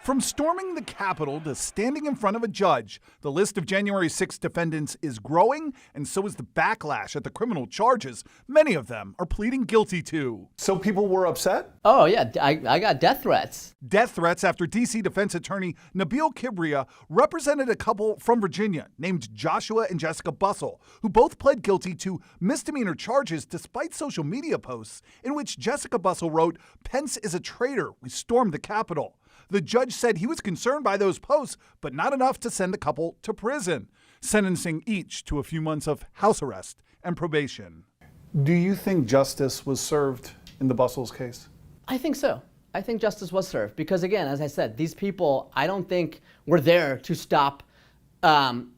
From storming the Capitol to standing in front of a judge, the list of January 6th defendants is growing, and so is the backlash at the criminal charges many of them are pleading guilty to. So people were upset? Oh, yeah. I got death threats. Death threats after D.C. defense attorney Nabil Kibria represented a couple from Virginia named Joshua and Jessica Bussell, who both pled guilty to misdemeanor charges despite social media posts in which Jessica Bussell wrote, "Pence is a traitor. We stormed the Capitol." The judge said he was concerned by those posts, but not enough to send the couple to prison, sentencing each to a few months of house arrest and probation. Do you think justice was served in the Bussells case? I think so. I think justice was served because, again, as I said, these people, I don't think were there to stop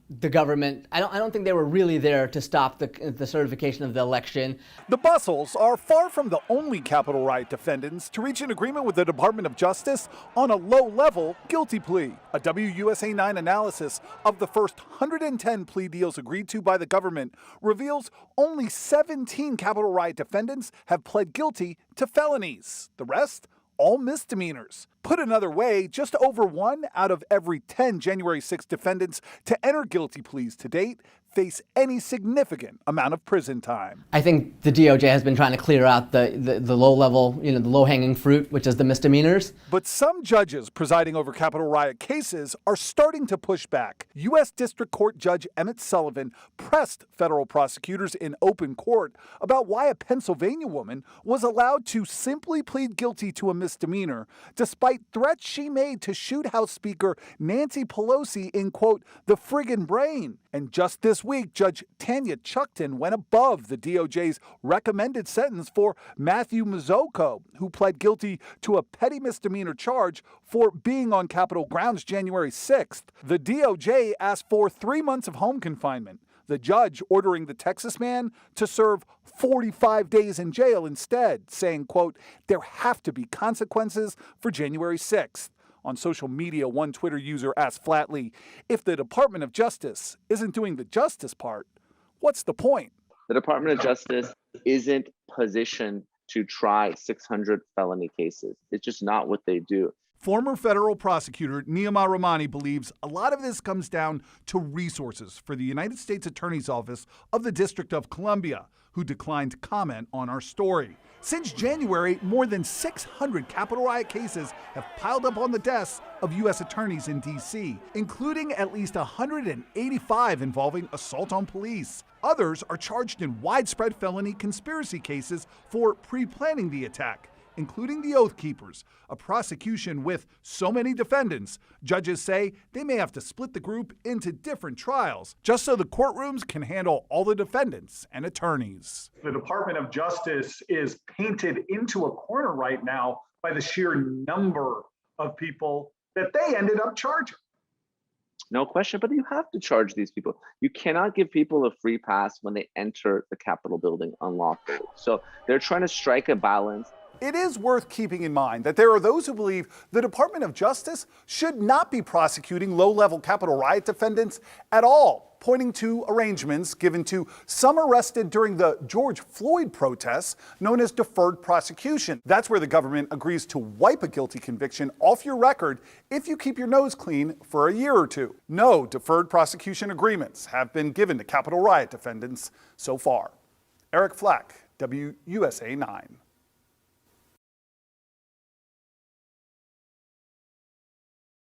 the government. I don't think they were really there to stop the certification of the election. The Bussells are far from the only Capitol riot defendants to reach an agreement with the Department of Justice on a low-level guilty plea. A WUSA 9 analysis of the first 110 plea deals agreed to by the government reveals only 17 Capitol riot defendants have pled guilty to felonies. The rest, all misdemeanors. Put another way, just over 1 out of every 10 January 6 defendants to enter guilty pleas to date face any significant amount of prison time. I think the DOJ has been trying to clear out the low-level, the low-hanging fruit, which is the misdemeanors. But some judges presiding over Capitol riot cases are starting to push back. U.S. District Court Judge Emmett Sullivan pressed federal prosecutors in open court about why a Pennsylvania woman was allowed to simply plead guilty to a misdemeanor, despite threats she made to shoot House Speaker Nancy Pelosi in, quote, the friggin' brain. And just this week, Judge Tanya Chuckton went above the DOJ's recommended sentence for Matthew Mazzocco, who pled guilty to a petty misdemeanor charge for being on Capitol grounds January 6th. The DOJ asked for 3 months of home confinement, the judge ordering the Texas man to serve 45 days in jail instead, saying, quote, there have to be consequences for January 6th. On social media, one Twitter user asked flatly, if the Department of Justice isn't doing the justice part, what's the point? The Department of Justice isn't positioned to try 600 felony cases. It's just not what they do. Former federal prosecutor Niyama Rahmani believes a lot of this comes down to resources for the United States Attorney's Office of the District of Columbia, who declined to comment on our story. Since January, more than 600 Capitol riot cases have piled up on the desks of U.S. attorneys in D.C., including at least 185 involving assault on police. Others are charged in widespread felony conspiracy cases for pre-planning the attack, including the Oath Keepers, a prosecution with so many defendants. Judges say they may have to split the group into different trials, just so the courtrooms can handle all the defendants and attorneys. The Department of Justice is painted into a corner right now by the sheer number of people that they ended up charging. No question, but you have to charge these people. You cannot give people a free pass when they enter the Capitol building unlawfully. So they're trying to strike a balance. It is worth keeping in mind that there are those who believe the Department of Justice should not be prosecuting low-level Capitol riot defendants at all, pointing to arrangements given to some arrested during the George Floyd protests known as deferred prosecution. That's where the government agrees to wipe a guilty conviction off your record if you keep your nose clean for a year or two. No deferred prosecution agreements have been given to Capitol riot defendants so far. Eric Flack, WUSA 9.